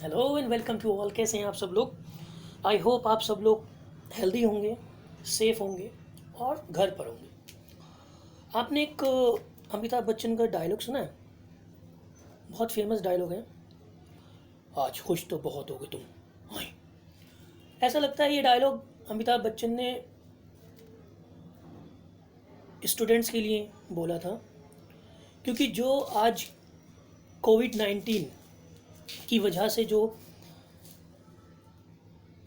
Hello and welcome to all. कैसे हैं आप सब लोग? आई होप आप सब लोग हेल्दी होंगे, सेफ होंगे और घर पर होंगे। आपने एक अमिताभ बच्चन का डायलॉग सुना है? बहुत फेमस डायलॉग है, आज खुश तो बहुत होगे तुम। हाय, ऐसा लगता है ये डायलॉग अमिताभ बच्चन ने स्टूडेंट्स के लिए बोला था, क्योंकि जो आज कोविड-19 की वजह से जो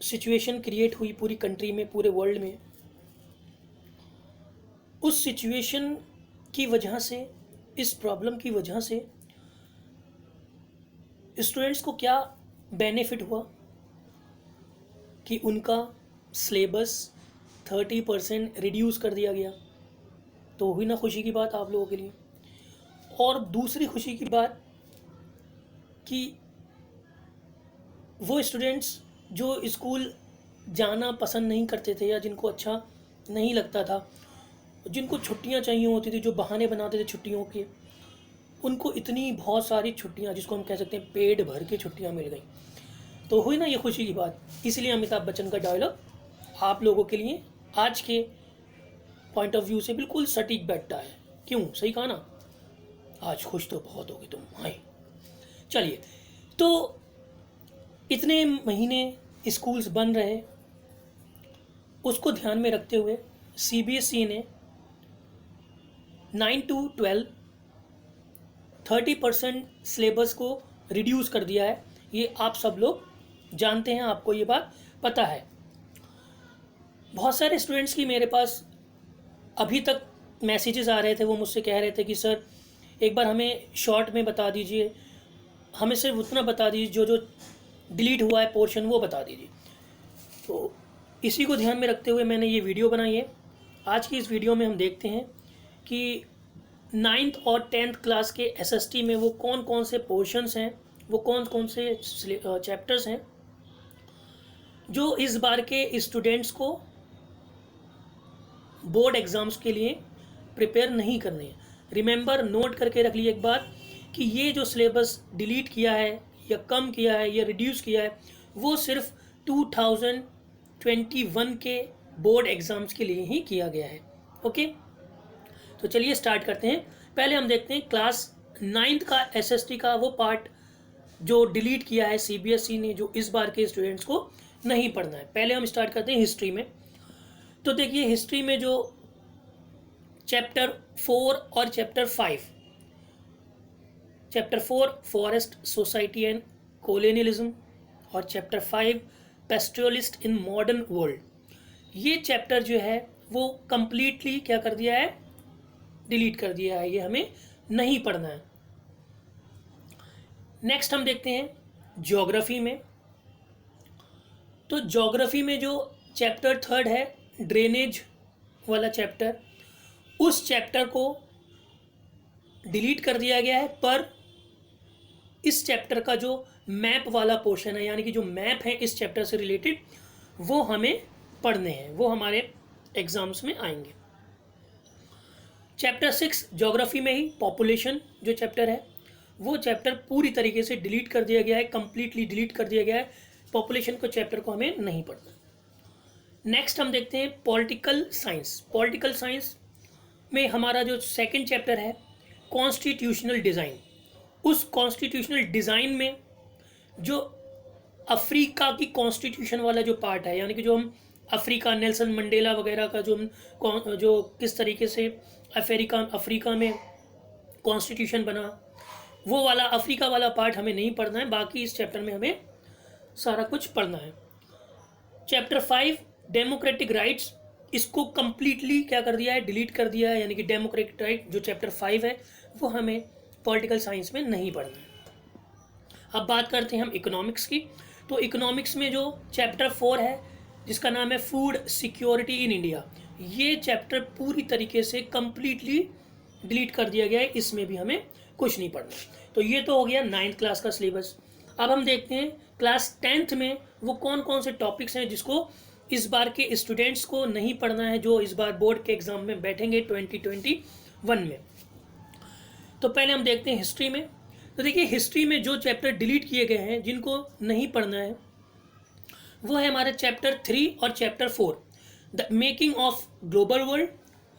सिचुएशन क्रिएट हुई पूरी कंट्री में, पूरे वर्ल्ड में, उस सिचुएशन की वजह से, इस प्रॉब्लम की वजह से स्टूडेंट्स को क्या बेनिफिट हुआ कि उनका सिलेबस 30% रिड्यूस कर दिया गया। तो हुई ना खुशी की बात आप लोगों के लिए। और दूसरी खुशी की बात कि वो स्टूडेंट्स जो स्कूल जाना पसंद नहीं करते थे या जिनको अच्छा नहीं लगता था, जिनको छुट्टियां चाहिए होती थी, जो बहाने बनाते थे छुट्टियों के, उनको इतनी बहुत सारी छुट्टियां, जिसको हम कह सकते हैं पेट भर के छुट्टियां मिल गई। तो हुई ना ये खुशी की बात। इसलिए अमिताभ बच्चन का डायलॉग आप लोगों के लिए आज के पॉइंट ऑफ व्यू से बिल्कुल सटीक बैठता है। क्यों? सही कहा ना, आज खुश तो बहुत होगी तुम। हाय, चलिए, तो इतने महीने स्कूल्स बंद रहे, उसको ध्यान में रखते हुए सीबीएसई ने 9 to 12 30% सिलेबस को रिड्यूस कर दिया है। ये आप सब लोग जानते हैं, आपको ये बात पता है। बहुत सारे स्टूडेंट्स की मेरे पास अभी तक मैसेजेस आ रहे थे, वो मुझसे कह रहे थे कि सर एक बार हमें शॉर्ट में बता दीजिए, हमें सिर्फ उतना बता दीजिए जो जो डिलीट हुआ है पोर्शन वो बता दीजिए। तो इसी को ध्यान में रखते हुए मैंने ये वीडियो बनाई है। आज की इस वीडियो में हम देखते हैं कि 9th और 10th क्लास के एसएसटी में वो कौन कौन से पोर्शंस हैं, वो कौन कौन से चैप्टर्स हैं जो इस बार के स्टूडेंट्स को बोर्ड एग्ज़ाम्स के लिए प्रिपेयर नहीं करने हैं। रिमेंबर, नोट करके रख लिए एक बात कि ये जो सिलेबस डिलीट किया है या कम किया है या रिड्यूस किया है, वो सिर्फ 2021 के बोर्ड एग्ज़ाम्स के लिए ही किया गया है। ओके, तो चलिए स्टार्ट करते हैं। पहले हम देखते हैं क्लास 9th का एसएसटी का वो पार्ट जो डिलीट किया है सीबीएसई ने, जो इस बार के स्टूडेंट्स को नहीं पढ़ना है। पहले हम स्टार्ट करते हैं हिस्ट्री में। तो देखिए, हिस्ट्री में जो चैप्टर 4 और chapter 5, chapter 4 forest society and colonialism और chapter 5 pastoralist in modern world, ये चैप्टर जो है वो कंप्लीटली क्या कर दिया है, डिलीट कर दिया है। ये हमें नहीं पढ़ना है। नेक्स्ट हम देखते हैं ज्योग्राफी में। तो ज्योग्राफी में जो चैप्टर 3 है, ड्रेनेज वाला चैप्टर, उस चैप्टर को डिलीट कर दिया गया है। पर इस चैप्टर का जो मैप वाला पोर्शन है, यानी कि जो मैप है इस चैप्टर से रिलेटेड, वो हमें पढ़ने हैं, वो हमारे एग्जाम्स में आएंगे। चैप्टर 6 ज्योग्राफी में ही पॉपुलेशन जो चैप्टर है, वो चैप्टर पूरी तरीके से डिलीट कर दिया गया है, कंप्लीटली डिलीट कर दिया गया है। पॉपुलेशन को चैप्टर को हमें नहीं पढ़ना। नेक्स्ट हम देखते हैं पॉलिटिकल साइंस। पॉलिटिकल साइंस में हमारा जो सेकंड चैप्टर है, कॉन्स्टिट्यूशनल डिज़ाइन, उस कॉन्स्टिट्यूशनल डिज़ाइन में जो अफ्रीका की कॉन्स्टिट्यूशन वाला जो पार्ट है, यानी कि जो हम अफ्रीका, नेल्सन मंडेला वगैरह का जो किस तरीके से अफ्रीका में कॉन्स्टिट्यूशन बना, वो वाला अफ्रीका वाला पार्ट हमें नहीं पढ़ना है। बाकी इस चैप्टर में हमें सारा कुछ पढ़ना है। चैप्टर 5 डेमोक्रेटिक राइट्स, इसको कंप्लीटली क्या कर दिया है, डिलीट कर दिया है। यानी कि डेमोक्रेटिक राइट जो चैप्टर 5 है वो हमें पॉलिटिकल साइंस में नहीं पढ़ना है। अब बात करते हैं हम इकोनॉमिक्स की। तो इकोनॉमिक्स में जो चैप्टर 4 है जिसका नाम है फूड सिक्योरिटी इन इंडिया, ये चैप्टर पूरी तरीके से कंप्लीटली डिलीट कर दिया गया है। इसमें भी हमें कुछ नहीं पढ़ना। तो ये तो हो गया 9th क्लास का सिलेबस। अब हम देखते हैं क्लास 10th में वो कौन कौन से टॉपिक्स हैं जिसको इस बार के स्टूडेंट्स को नहीं पढ़ना है, जो इस बार बोर्ड के एग्जाम में बैठेंगे 2021 में। तो पहले हम देखते हैं हिस्ट्री में। तो देखिए हिस्ट्री में जो चैप्टर डिलीट किए गए हैं जिनको नहीं पढ़ना है वो है हमारा चैप्टर 3 और chapter 4, the making of global world,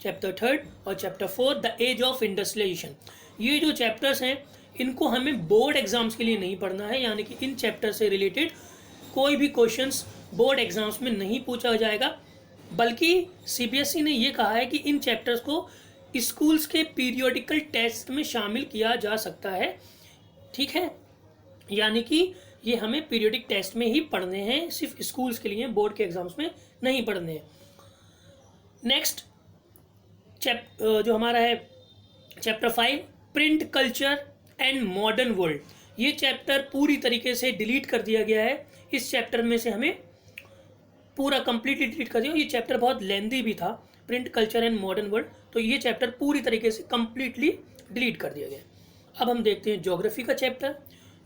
chapter 3 और chapter 4 the age of industrialisation. ये जो चैप्टर्स हैं इनको हमें बोर्ड एग्जाम्स के लिए नहीं पढ़ना है, यानी कि इन चैप्टर से रिलेटेड कोई भी क्वेश्चंस बोर्ड एग्जाम्स में नहीं पूछा जाएगा, बल्कि सीबीएसई ने ये कहा है कि इन चैप्टर्स को स्कूल्स के पीरियोडिकल टेस्ट में शामिल किया जा सकता है। ठीक है, यानी कि ये हमें पीरियोडिक टेस्ट में ही पढ़ने हैं, सिर्फ स्कूल्स के लिए, बोर्ड के एग्जाम्स में नहीं पढ़ने हैं। नेक्स्ट जो हमारा है chapter 5 print culture and modern world, ये चैप्टर पूरी तरीके से डिलीट कर दिया गया है। इस चैप्टर में से हमें पूरा कंप्लीटली डिलीट कर दिया। ये चैप्टर बहुत लेंदी भी था, print culture and modern world, तो ये चैप्टर पूरी तरीके से कंप्लीटली डिलीट कर दिया गया। अब हम देखते हैं ज्योग्राफी का चैप्टर।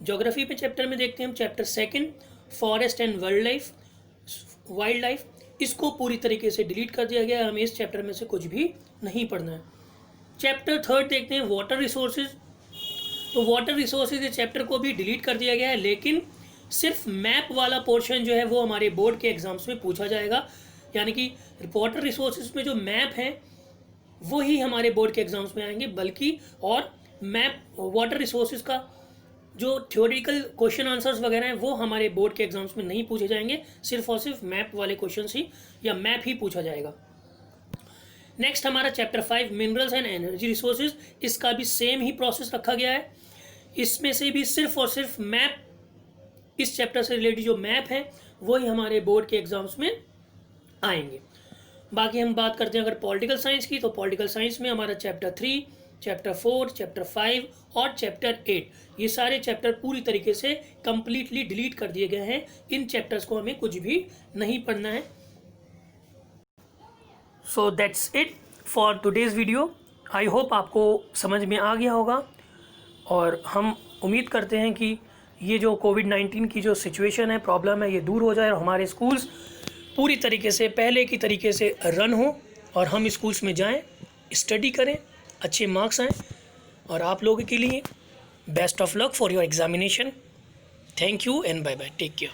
ज्योग्राफी पे चैप्टर में देखते हैं हम chapter 2 forest and wild life, इसको पूरी तरीके से डिलीट कर दिया गया है, हमें इस चैप्टर में से कुछ भी नहीं पढ़ना है। चैप्टर 3 देखते हैं वाटर रिसोर्सेज। तो वाटर रिसोर्सेज इस चैप्टर को भी डिलीट कर दिया गया है, लेकिन सिर्फ मैप वाला पोर्शन जो है वो हमारे बोर्ड के एग्जाम्स में पूछा जाएगा, यानी कि वाटर रिसोर्सेज में जो मैप हैं वो ही हमारे बोर्ड के एग्जाम्स में आएंगे, बल्कि और मैप वाटर रिसोर्सेज का जो थ्योरेटिकल क्वेश्चन आंसर्स वगैरह हैं वो हमारे बोर्ड के एग्जाम्स में नहीं पूछे जाएंगे, सिर्फ और सिर्फ मैप वाले क्वेश्चन ही या मैप ही पूछा जाएगा। नेक्स्ट हमारा chapter 5 minerals and energy resources, इसका भी सेम ही प्रोसेस रखा गया है। इसमें से भी सिर्फ और सिर्फ मैप, इस चैप्टर से रिलेटेड जो मैप है वही हमारे बोर्ड के एग्जाम्स में आएंगे। बाकी हम बात करते हैं अगर पॉलिटिकल साइंस की, तो पॉलिटिकल साइंस में हमारा चैप्टर 3, चैप्टर 4, चैप्टर 5 और चैप्टर 8, ये सारे चैप्टर पूरी तरीके से कंप्लीटली डिलीट कर दिए गए हैं। इन चैप्टर्स को हमें कुछ भी नहीं पढ़ना है। So that's it for today's video. I hope आपको समझ में आ गया होगा, और हम उम्मीद करते हैं कि ये जो कोविड-19 की जो सिचुएशन है, प्रॉब्लम है, ये दूर हो जाए और हमारे स्कूल्स पूरी तरीके से पहले की तरीके से रन हो और हम स्कूल्स में जाएं, स्टडी करें, अच्छे मार्क्स आएँ। और आप लोगों के लिए best of luck for your examination. Thank you and bye bye, take care.